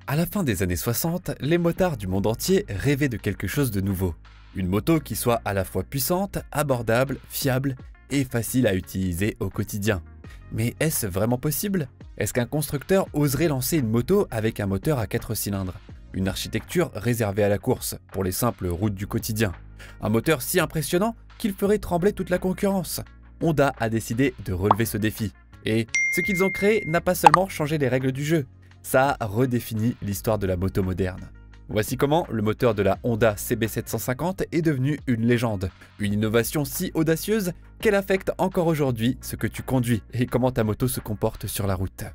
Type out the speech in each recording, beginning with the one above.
À la fin des années 60, les motards du monde entier rêvaient de quelque chose de nouveau. Une moto qui soit à la fois puissante, abordable, fiable et facile à utiliser au quotidien. Mais est-ce vraiment possible? Est-ce qu'un constructeur oserait lancer une moto avec un moteur à 4 cylindres? Une architecture réservée à la course, pour les simples routes du quotidien. Un moteur si impressionnant qu'il ferait trembler toute la concurrence. Honda a décidé de relever ce défi. Et ce qu'ils ont créé n'a pas seulement changé les règles du jeu, ça a redéfini l'histoire de la moto moderne. Voici comment le moteur de la Honda CB750 est devenu une légende. Une innovation si audacieuse qu'elle affecte encore aujourd'hui ce que tu conduis et comment ta moto se comporte sur la route.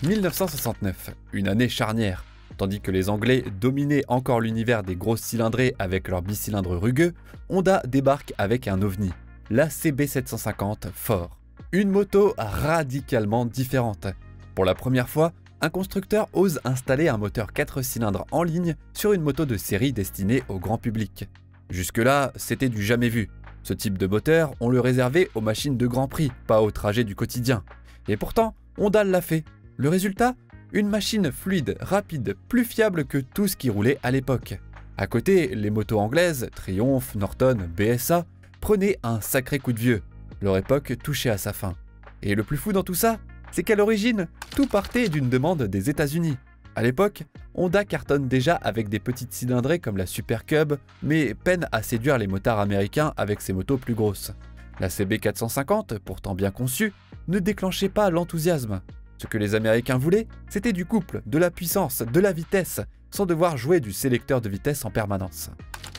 « 1969, une année charnière. Tandis que les Anglais dominaient encore l'univers des grosses cylindrées avec leurs bicylindres rugueux, Honda débarque avec un ovni, la CB750 Ford. Une moto radicalement différente. Pour la première fois, un constructeur ose installer un moteur 4 cylindres en ligne sur une moto de série destinée au grand public. Jusque-là, c'était du jamais vu. Ce type de moteur, on le réservait aux machines de grand prix, pas aux trajets du quotidien. Et pourtant, Honda l'a fait. Le résultat? Une machine fluide, rapide, plus fiable que tout ce qui roulait à l'époque. À côté, les motos anglaises, Triumph, Norton, BSA, prenaient un sacré coup de vieux. Leur époque touchait à sa fin. Et le plus fou dans tout ça, c'est qu'à l'origine, tout partait d'une demande des États-Unis. À l'époque, Honda cartonne déjà avec des petites cylindrées comme la Super Cub, mais peine à séduire les motards américains avec ses motos plus grosses. La CB450, pourtant bien conçue, ne déclenchait pas l'enthousiasme. Ce que les Américains voulaient, c'était du couple, de la puissance, de la vitesse, sans devoir jouer du sélecteur de vitesse en permanence.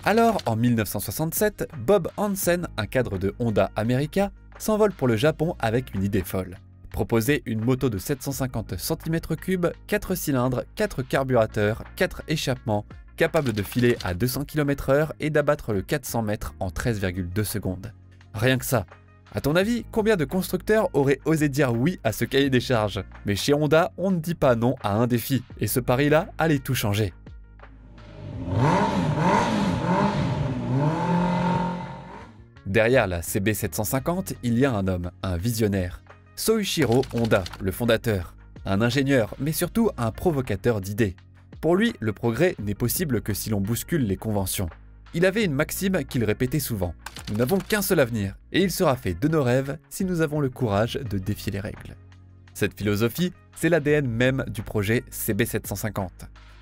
Alors, en 1967, Bob Hansen, un cadre de Honda America, s'envole pour le Japon avec une idée folle. Proposer une moto de 750 cm3, 4 cylindres, 4 carburateurs, 4 échappements, capable de filer à 200 km/h et d'abattre le 400 mètres en 13,2 secondes. Rien que ça. À ton avis, combien de constructeurs auraient osé dire oui à ce cahier des charges? Mais chez Honda, on ne dit pas non à un défi, et ce pari-là allait tout changer. Derrière la CB750, il y a un homme, un visionnaire. Soichiro Honda, le fondateur. Un ingénieur, mais surtout un provocateur d'idées. Pour lui, le progrès n'est possible que si l'on bouscule les conventions. Il avait une maxime qu'il répétait souvent. Nous n'avons qu'un seul avenir, et il sera fait de nos rêves si nous avons le courage de défier les règles. Cette philosophie, c'est l'ADN même du projet CB750.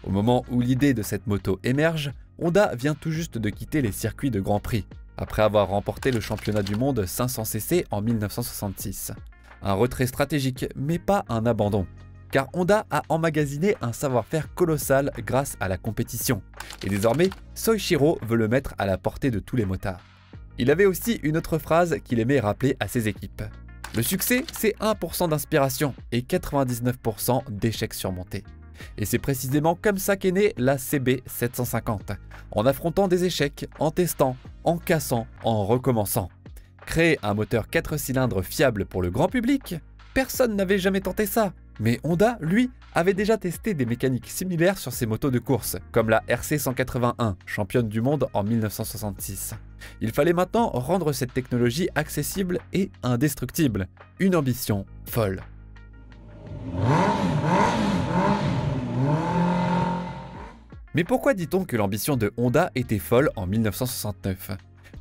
Au moment où l'idée de cette moto émerge, Honda vient tout juste de quitter les circuits de Grand Prix, après avoir remporté le championnat du monde 500cc en 1966. Un retrait stratégique, mais pas un abandon. Car Honda a emmagasiné un savoir-faire colossal grâce à la compétition. Et désormais, Soichiro veut le mettre à la portée de tous les motards. Il avait aussi une autre phrase qu'il aimait rappeler à ses équipes. Le succès, c'est 1% d'inspiration et 99% d'échecs surmontés. Et c'est précisément comme ça qu'est née la CB750, en affrontant des échecs, en testant, en cassant, en recommençant. Créer un moteur 4 cylindres fiable pour le grand public? Personne n'avait jamais tenté ça. Mais Honda, lui, avait déjà testé des mécaniques similaires sur ses motos de course, comme la RC181, championne du monde en 1966. Il fallait maintenant rendre cette technologie accessible et indestructible. Une ambition folle. Mais pourquoi dit-on que l'ambition de Honda était folle en 1969?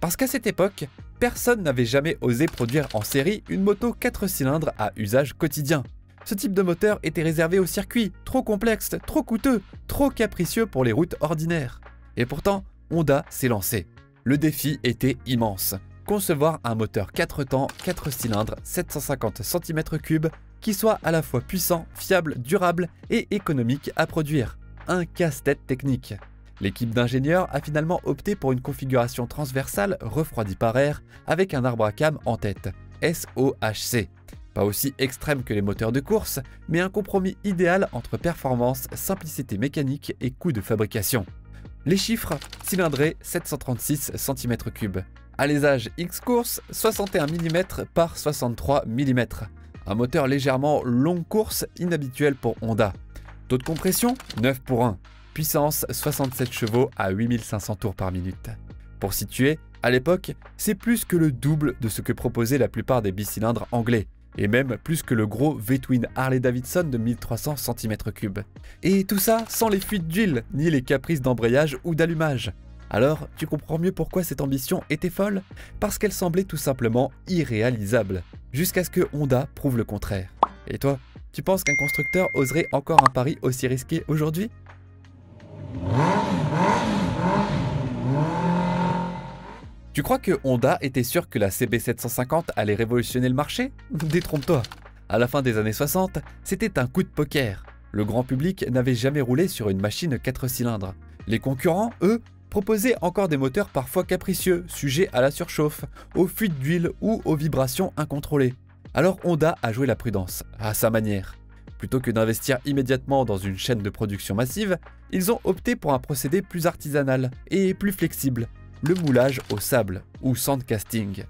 Parce qu'à cette époque, personne n'avait jamais osé produire en série une moto 4 cylindres à usage quotidien. Ce type de moteur était réservé au circuit, trop complexe, trop coûteux, trop capricieux pour les routes ordinaires. Et pourtant, Honda s'est lancé. Le défi était immense. Concevoir un moteur 4 temps, 4 cylindres, 750 cm3 qui soit à la fois puissant, fiable, durable et économique à produire. Un casse-tête technique. L'équipe d'ingénieurs a finalement opté pour une configuration transversale refroidie par air avec un arbre à cam en tête, SOHC. Pas aussi extrême que les moteurs de course, mais un compromis idéal entre performance, simplicité mécanique et coût de fabrication. Les chiffres, cylindrée 736 cm3. Alésage X-Course 61 mm par 63 mm. Un moteur légèrement longue course inhabituel pour Honda. Taux de compression 9 pour 1. Puissance 67 chevaux à 8500 tours par minute. Pour situer, à l'époque, c'est plus que le double de ce que proposaient la plupart des bicylindres anglais. et même plus que le gros V-Twin Harley-Davidson de 1300 cm3. Et tout ça sans les fuites d'huile, ni les caprices d'embrayage ou d'allumage. Alors, tu comprends mieux pourquoi cette ambition était folle? Parce qu'elle semblait tout simplement irréalisable, jusqu'à ce que Honda prouve le contraire. Et toi, tu penses qu'un constructeur oserait encore un pari aussi risqué aujourd'hui? Tu crois que Honda était sûr que la CB750 allait révolutionner le marché? Détrompe-toi. À la fin des années 60, c'était un coup de poker. Le grand public n'avait jamais roulé sur une machine 4 cylindres. Les concurrents, eux, proposaient encore des moteurs parfois capricieux, sujets à la surchauffe, aux fuites d'huile ou aux vibrations incontrôlées. Alors Honda a joué la prudence, à sa manière. Plutôt que d'investir immédiatement dans une chaîne de production massive, ils ont opté pour un procédé plus artisanal et plus flexible, le moulage au sable, ou sandcasting.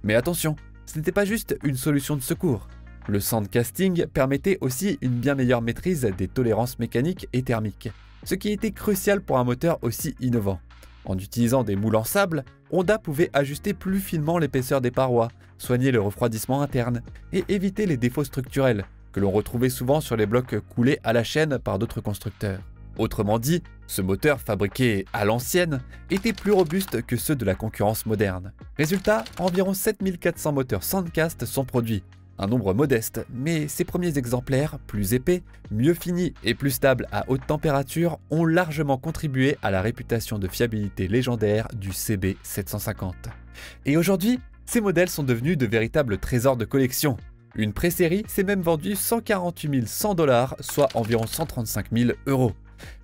Mais attention, ce n'était pas juste une solution de secours. Le sandcasting permettait aussi une bien meilleure maîtrise des tolérances mécaniques et thermiques, ce qui était crucial pour un moteur aussi innovant. En utilisant des moules en sable, Honda pouvait ajuster plus finement l'épaisseur des parois, soigner le refroidissement interne et éviter les défauts structurels que l'on retrouvait souvent sur les blocs coulés à la chaîne par d'autres constructeurs. Autrement dit, ce moteur fabriqué à l'ancienne était plus robuste que ceux de la concurrence moderne. Résultat, environ 7400 moteurs Sandcast sont produits. Un nombre modeste, mais ces premiers exemplaires, plus épais, mieux finis et plus stables à haute température, ont largement contribué à la réputation de fiabilité légendaire du CB750. Et aujourd'hui, ces modèles sont devenus de véritables trésors de collection. Une pré-série s'est même vendue 148 100 $, soit environ 135 000 €,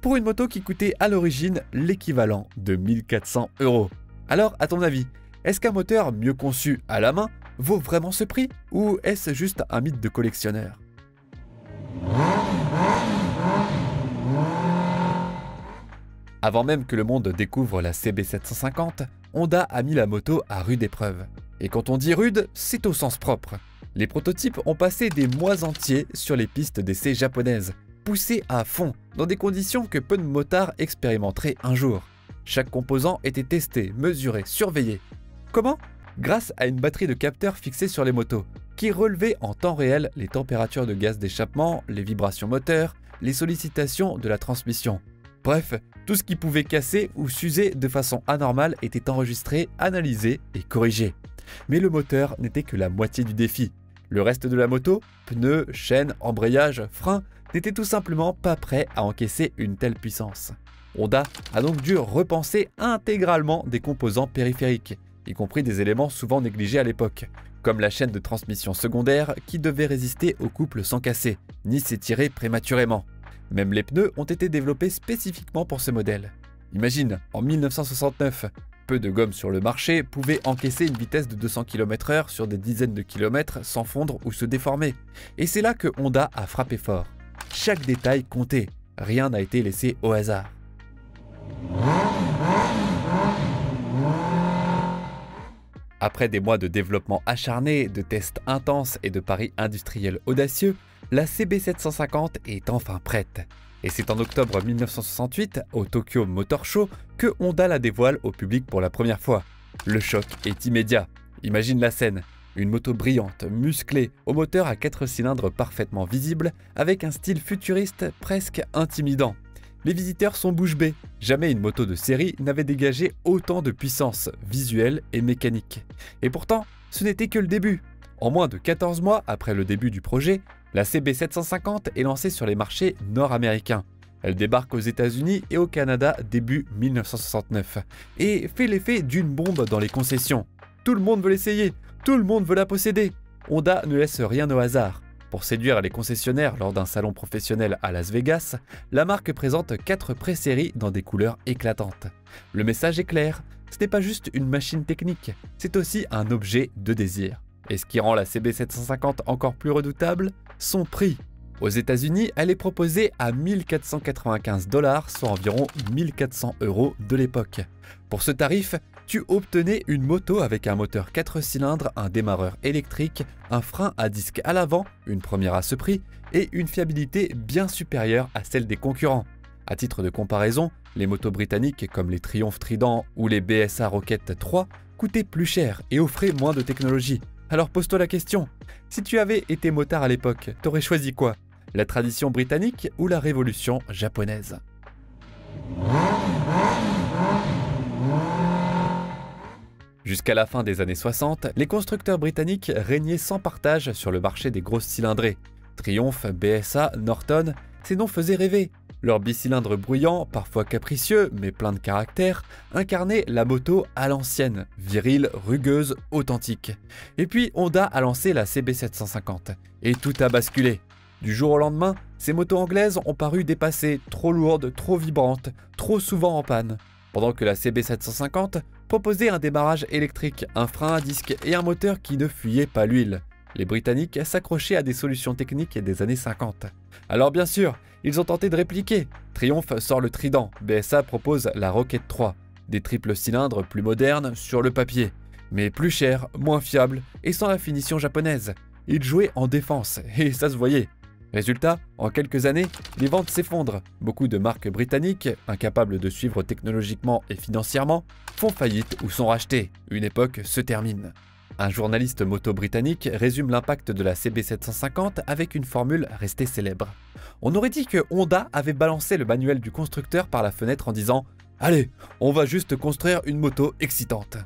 pour une moto qui coûtait à l'origine l'équivalent de 1400 €. Alors, à ton avis, est-ce qu'un moteur mieux conçu à la main vaut vraiment ce prix, ou est-ce juste un mythe de collectionneur? Avant même que le monde découvre la CB750, Honda a mis la moto à rude épreuve. Et quand on dit rude, c'est au sens propre. Les prototypes ont passé des mois entiers sur les pistes d'essai japonaises, poussés à fond, dans des conditions que peu de motards expérimenteraient un jour. Chaque composant était testé, mesuré, surveillé. Comment? Grâce à une batterie de capteurs fixée sur les motos, qui relevait en temps réel les températures de gaz d'échappement, les vibrations moteurs, les sollicitations de la transmission. Bref, tout ce qui pouvait casser ou s'user de façon anormale était enregistré, analysé et corrigé. Mais le moteur n'était que la moitié du défi. Le reste de la moto, pneus, chaînes, embrayage, freins, n'était tout simplement pas prêt à encaisser une telle puissance. Honda a donc dû repenser intégralement des composants périphériques, y compris des éléments souvent négligés à l'époque, comme la chaîne de transmission secondaire qui devait résister aux couples sans casser, ni s'étirer prématurément. Même les pneus ont été développés spécifiquement pour ce modèle. Imagine, en 1969, peu de gommes sur le marché pouvaient encaisser une vitesse de 200 km/h sur des dizaines de kilomètres sans fondre ou se déformer. Et c'est là que Honda a frappé fort. Chaque détail comptait, rien n'a été laissé au hasard. Après des mois de développement acharné, de tests intenses et de paris industriels audacieux, la CB750 est enfin prête. Et c'est en octobre 1968, au Tokyo Motor Show, que Honda la dévoile au public pour la première fois. Le choc est immédiat. Imagine la scène. Une moto brillante, musclée, au moteur à 4 cylindres parfaitement visible, avec un style futuriste presque intimidant. Les visiteurs sont bouche bée. Jamais une moto de série n'avait dégagé autant de puissance visuelle et mécanique. Et pourtant, ce n'était que le début. En moins de 14 mois après le début du projet, la CB750 est lancée sur les marchés nord-américains. Elle débarque aux États-Unis et au Canada début 1969 et fait l'effet d'une bombe dans les concessions. Tout le monde veut l'essayer, tout le monde veut la posséder. Honda ne laisse rien au hasard. Pour séduire les concessionnaires lors d'un salon professionnel à Las Vegas, la marque présente 4 pré-séries dans des couleurs éclatantes. Le message est clair, ce n'est pas juste une machine technique, c'est aussi un objet de désir. Et ce qui rend la CB750 encore plus redoutable, son prix. Aux États-Unis, elle est proposée à 1495 $, soit environ 1400 € de l'époque. Pour ce tarif, tu obtenais une moto avec un moteur 4 cylindres, un démarreur électrique, un frein à disque à l'avant, une première à ce prix, et une fiabilité bien supérieure à celle des concurrents. À titre de comparaison, les motos britanniques comme les Triumph Trident ou les BSA Rocket 3 coûtaient plus cher et offraient moins de technologie. Alors pose-toi la question, si tu avais été motard à l'époque, t'aurais choisi quoi? La tradition britannique ou la révolution japonaise? Jusqu'à la fin des années 60, les constructeurs britanniques régnaient sans partage sur le marché des grosses cylindrées. Triumph, BSA, Norton, ces noms faisaient rêver. Leurs bicylindres bruyants, parfois capricieux, mais pleins de caractère, incarnaient la moto à l'ancienne, virile, rugueuse, authentique. Et puis Honda a lancé la CB750, et tout a basculé. Du jour au lendemain, ces motos anglaises ont paru dépassées, trop lourdes, trop vibrantes, trop souvent en panne. Pendant que la CB750 proposait un démarrage électrique, un frein à disque et un moteur qui ne fuyait pas l'huile. Les Britanniques s'accrochaient à des solutions techniques des années 50. Alors bien sûr, ils ont tenté de répliquer. Triumph sort le Trident, BSA propose la Rocket 3, des triples cylindres plus modernes sur le papier, mais plus chers, moins fiables et sans la finition japonaise. Ils jouaient en défense et ça se voyait. Résultat, en quelques années, les ventes s'effondrent. Beaucoup de marques britanniques, incapables de suivre technologiquement et financièrement, font faillite ou sont rachetées. Une époque se termine. Un journaliste moto britannique résume l'impact de la CB750 avec une formule restée célèbre. On aurait dit que Honda avait balancé le manuel du constructeur par la fenêtre en disant « Allez, on va juste construire une moto excitante ».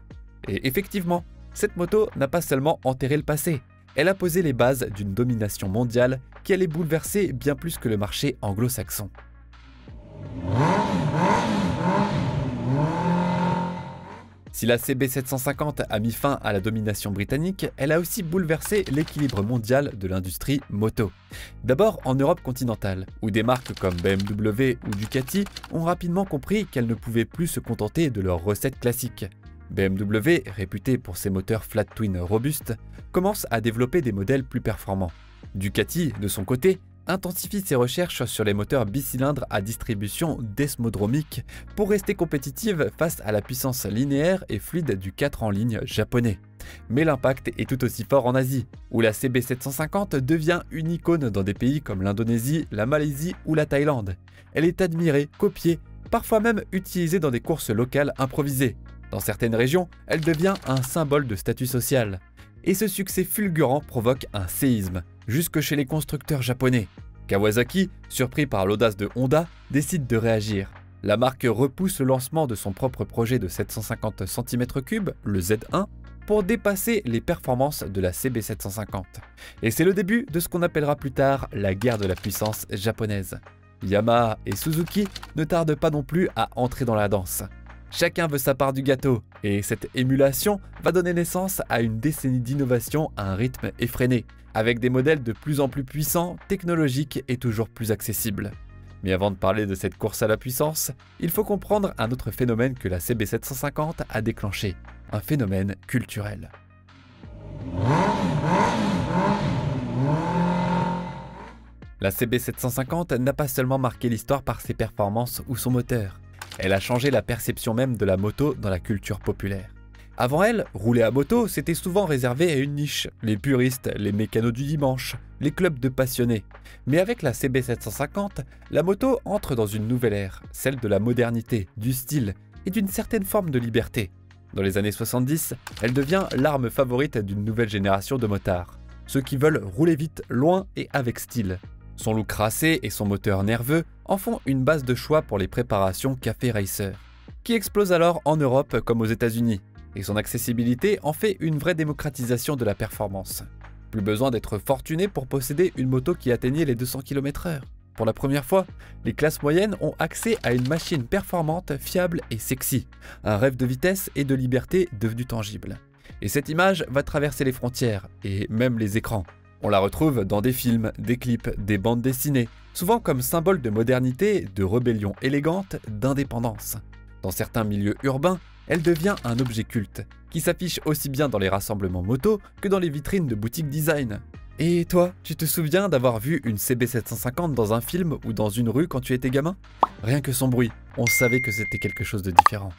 Et effectivement, cette moto n'a pas seulement enterré le passé, elle a posé les bases d'une domination mondiale qui allait bouleverser bien plus que le marché anglo-saxon. Si la CB750 a mis fin à la domination britannique, elle a aussi bouleversé l'équilibre mondial de l'industrie moto. D'abord en Europe continentale, où des marques comme BMW ou Ducati ont rapidement compris qu'elles ne pouvaient plus se contenter de leurs recettes classiques. BMW, réputé pour ses moteurs flat twin robustes, commence à développer des modèles plus performants. Ducati, de son côté, intensifie ses recherches sur les moteurs bicylindres à distribution desmodromique pour rester compétitive face à la puissance linéaire et fluide du 4 en ligne japonais. Mais l'impact est tout aussi fort en Asie, où la CB750 devient une icône dans des pays comme l'Indonésie, la Malaisie ou la Thaïlande. Elle est admirée, copiée, parfois même utilisée dans des courses locales improvisées. Dans certaines régions, elle devient un symbole de statut social. Et ce succès fulgurant provoque un séisme, jusque chez les constructeurs japonais. Kawasaki, surpris par l'audace de Honda, décide de réagir. La marque repousse le lancement de son propre projet de 750 cm3, le Z1, pour dépasser les performances de la CB750. Et c'est le début de ce qu'on appellera plus tard la guerre de la puissance japonaise. Yamaha et Suzuki ne tardent pas non plus à entrer dans la danse. Chacun veut sa part du gâteau, et cette émulation va donner naissance à une décennie d'innovation à un rythme effréné, avec des modèles de plus en plus puissants, technologiques et toujours plus accessibles. Mais avant de parler de cette course à la puissance, il faut comprendre un autre phénomène que la CB750 a déclenché, un phénomène culturel. La CB750 n'a pas seulement marqué l'histoire par ses performances ou son moteur. Elle a changé la perception même de la moto dans la culture populaire. Avant elle, rouler à moto, c'était souvent réservé à une niche, les puristes, les mécanos du dimanche, les clubs de passionnés. Mais avec la CB750, la moto entre dans une nouvelle ère, celle de la modernité, du style et d'une certaine forme de liberté. Dans les années 70, elle devient l'arme favorite d'une nouvelle génération de motards, ceux qui veulent rouler vite, loin et avec style. Son look racé et son moteur nerveux en font une base de choix pour les préparations café racer, qui explosent alors en Europe comme aux États-Unis, et son accessibilité en fait une vraie démocratisation de la performance. Plus besoin d'être fortuné pour posséder une moto qui atteignait les 200 km/h. Pour la première fois, les classes moyennes ont accès à une machine performante, fiable et sexy, un rêve de vitesse et de liberté devenu tangible. Et cette image va traverser les frontières, et même les écrans. On la retrouve dans des films, des clips, des bandes dessinées, souvent comme symbole de modernité, de rébellion élégante, d'indépendance. Dans certains milieux urbains, elle devient un objet culte, qui s'affiche aussi bien dans les rassemblements moto que dans les vitrines de boutiques design. Et toi, tu te souviens d'avoir vu une CB750 dans un film ou dans une rue quand tu étais gamin? Rien que son bruit, on savait que c'était quelque chose de différent.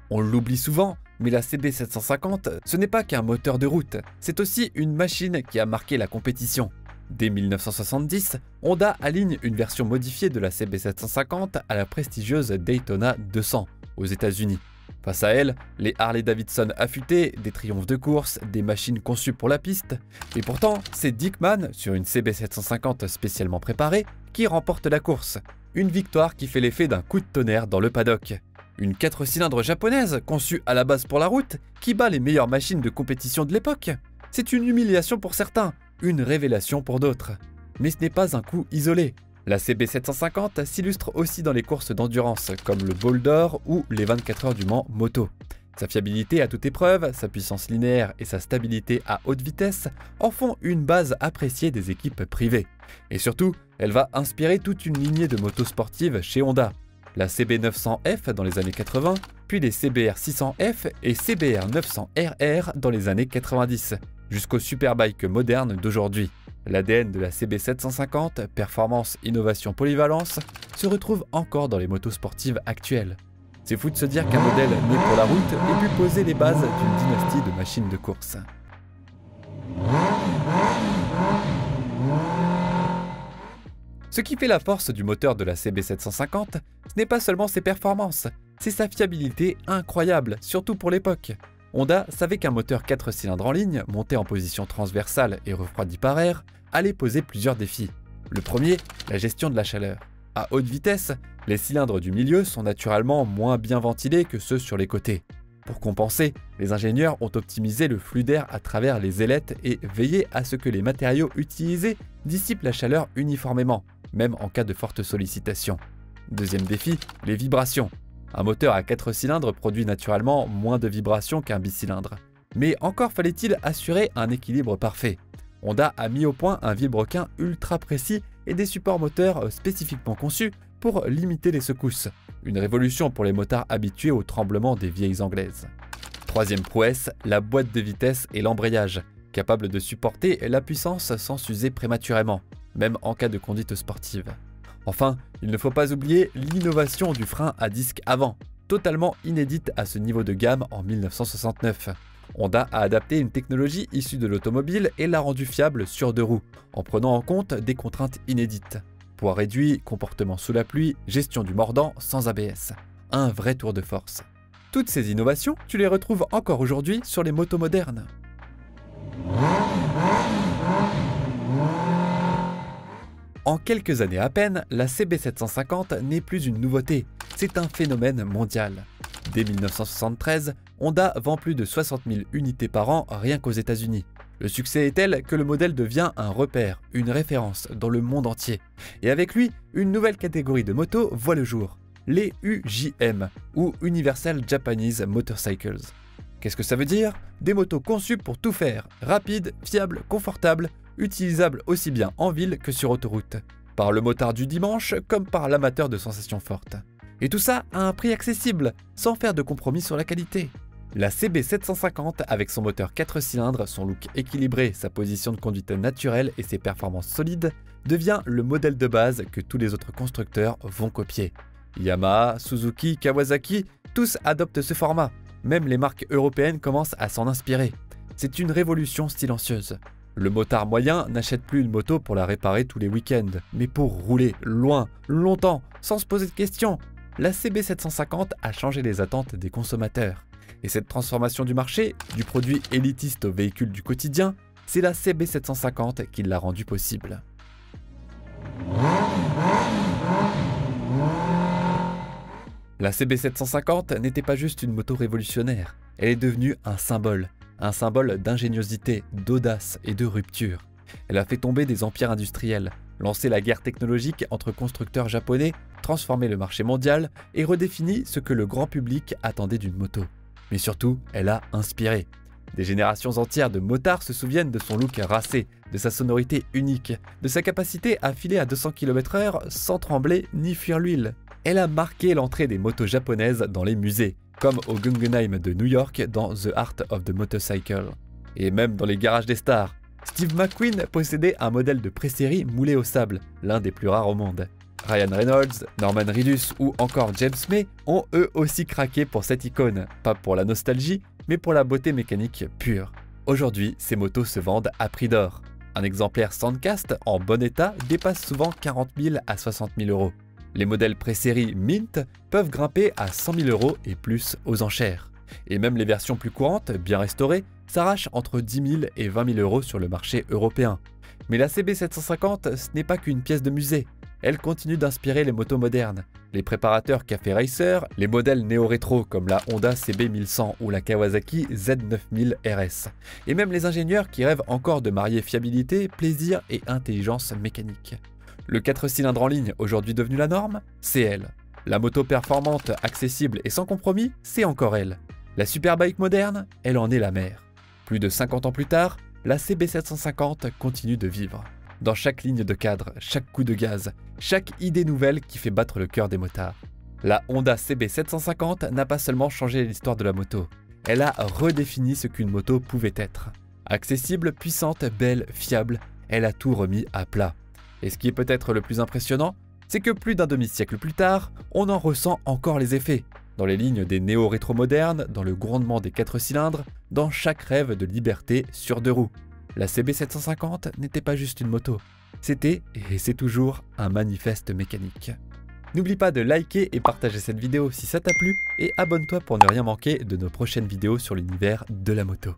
On l'oublie souvent, mais la CB750, ce n'est pas qu'un moteur de route, c'est aussi une machine qui a marqué la compétition. Dès 1970, Honda aligne une version modifiée de la CB750 à la prestigieuse Daytona 200 aux États-Unis. Face à elle, les Harley-Davidson affûtés, des triomphes de course, des machines conçues pour la piste. Et pourtant, c'est Dickman, sur une CB750 spécialement préparée, qui remporte la course. Une victoire qui fait l'effet d'un coup de tonnerre dans le paddock. Une 4 cylindres japonaise, conçue à la base pour la route, qui bat les meilleures machines de compétition de l'époque. C'est une humiliation pour certains, une révélation pour d'autres. Mais ce n'est pas un coup isolé. La CB750 s'illustre aussi dans les courses d'endurance, comme le Bol d'Or ou les 24 heures du Mans moto. Sa fiabilité à toute épreuve, sa puissance linéaire et sa stabilité à haute vitesse en font une base appréciée des équipes privées. Et surtout, elle va inspirer toute une lignée de motos sportives chez Honda. La CB900F dans les années 80, puis les CBR 600F et CBR 900RR dans les années 90, jusqu'au superbike moderne d'aujourd'hui. L'ADN de la CB750, performance, innovation, polyvalence, se retrouve encore dans les motos sportives actuelles. C'est fou de se dire qu'un modèle né pour la route ait pu poser les bases d'une dynastie de machines de course. Ce qui fait la force du moteur de la CB750, ce n'est pas seulement ses performances, c'est sa fiabilité incroyable, surtout pour l'époque. Honda savait qu'un moteur 4 cylindres en ligne, monté en position transversale et refroidi par air, allait poser plusieurs défis. Le premier, la gestion de la chaleur. À haute vitesse, les cylindres du milieu sont naturellement moins bien ventilés que ceux sur les côtés. Pour compenser, les ingénieurs ont optimisé le flux d'air à travers les ailettes et veillé à ce que les matériaux utilisés dissipent la chaleur uniformément, même en cas de forte sollicitation. Deuxième défi, les vibrations. Un moteur à 4 cylindres produit naturellement moins de vibrations qu'un bicylindre. Mais encore fallait-il assurer un équilibre parfait. Honda a mis au point un vilebrequin ultra précis et des supports moteurs spécifiquement conçus pour limiter les secousses. Une révolution pour les motards habitués au tremblement des vieilles anglaises. Troisième prouesse, la boîte de vitesse et l'embrayage, capable de supporter la puissance sans s'user prématurément, même en cas de conduite sportive. Enfin, il ne faut pas oublier l'innovation du frein à disque avant, totalement inédite à ce niveau de gamme en 1969. Honda a adapté une technologie issue de l'automobile et l'a rendue fiable sur deux roues, en prenant en compte des contraintes inédites. Poids réduit, comportement sous la pluie, gestion du mordant sans ABS. Un vrai tour de force. Toutes ces innovations, tu les retrouves encore aujourd'hui sur les motos modernes. En quelques années à peine, la CB750 n'est plus une nouveauté, c'est un phénomène mondial. Dès 1973, Honda vend plus de 60 000 unités par an rien qu'aux États-Unis. Le succès est tel que le modèle devient un repère, une référence dans le monde entier. Et avec lui, une nouvelle catégorie de motos voit le jour, les UJM, ou Universal Japanese Motorcycles. Qu'est-ce que ça veut dire? Des motos conçues pour tout faire, rapides, fiables, confortables, utilisables aussi bien en ville que sur autoroute, par le motard du dimanche comme par l'amateur de sensations fortes. Et tout ça à un prix accessible, sans faire de compromis sur la qualité. La CB750, avec son moteur 4 cylindres, son look équilibré, sa position de conduite naturelle et ses performances solides, devient le modèle de base que tous les autres constructeurs vont copier. Yamaha, Suzuki, Kawasaki, tous adoptent ce format. Même les marques européennes commencent à s'en inspirer. C'est une révolution silencieuse. Le motard moyen n'achète plus une moto pour la réparer tous les week-ends, mais pour rouler loin, longtemps, sans se poser de questions. La CB750 a changé les attentes des consommateurs. Et cette transformation du marché, du produit élitiste au véhicule du quotidien, c'est la CB750 qui l'a rendu possible. La CB750 n'était pas juste une moto révolutionnaire, elle est devenue un symbole d'ingéniosité, d'audace et de rupture. Elle a fait tomber des empires industriels, lancé la guerre technologique entre constructeurs japonais, transformé le marché mondial et redéfini ce que le grand public attendait d'une moto. Mais surtout, elle a inspiré. Des générations entières de motards se souviennent de son look racé, de sa sonorité unique, de sa capacité à filer à 200 km/h sans trembler ni fuir l'huile. Elle a marqué l'entrée des motos japonaises dans les musées, comme au Guggenheim de New York dans The Art of the Motorcycle. Et même dans les garages des stars. Steve McQueen possédait un modèle de pré-série moulé au sable, l'un des plus rares au monde. Ryan Reynolds, Norman Reedus ou encore James May ont eux aussi craqué pour cette icône, pas pour la nostalgie, mais pour la beauté mécanique pure. Aujourd'hui, ces motos se vendent à prix d'or. Un exemplaire Sandcast en bon état dépasse souvent 40 000 à 60 000 euros. Les modèles pré-série Mint peuvent grimper à 100 000 € et plus aux enchères. Et même les versions plus courantes, bien restaurées, s'arrachent entre 10 000 et 20 000 € sur le marché européen. Mais la CB750, ce n'est pas qu'une pièce de musée. Elle continue d'inspirer les motos modernes. Les préparateurs Café Racer, les modèles néo-rétro comme la Honda CB1100 ou la Kawasaki Z9000 RS. Et même les ingénieurs qui rêvent encore de marier fiabilité, plaisir et intelligence mécanique. Le 4 cylindres en ligne, aujourd'hui devenu la norme, c'est elle. La moto performante, accessible et sans compromis, c'est encore elle. La superbike moderne, elle en est la mère. Plus de 50 ans plus tard, la CB750 continue de vivre. Dans chaque ligne de cadre, chaque coup de gaz, chaque idée nouvelle qui fait battre le cœur des motards. La Honda CB750 n'a pas seulement changé l'histoire de la moto, elle a redéfini ce qu'une moto pouvait être. Accessible, puissante, belle, fiable, elle a tout remis à plat. Et ce qui est peut-être le plus impressionnant, c'est que plus d'un demi-siècle plus tard, on en ressent encore les effets. Dans les lignes des néo-rétro modernes, dans le grondement des 4 cylindres, dans chaque rêve de liberté sur 2 roues. La CB750 n'était pas juste une moto, c'était et c'est toujours un manifeste mécanique. N'oublie pas de liker et partager cette vidéo si ça t'a plu et abonne-toi pour ne rien manquer de nos prochaines vidéos sur l'univers de la moto.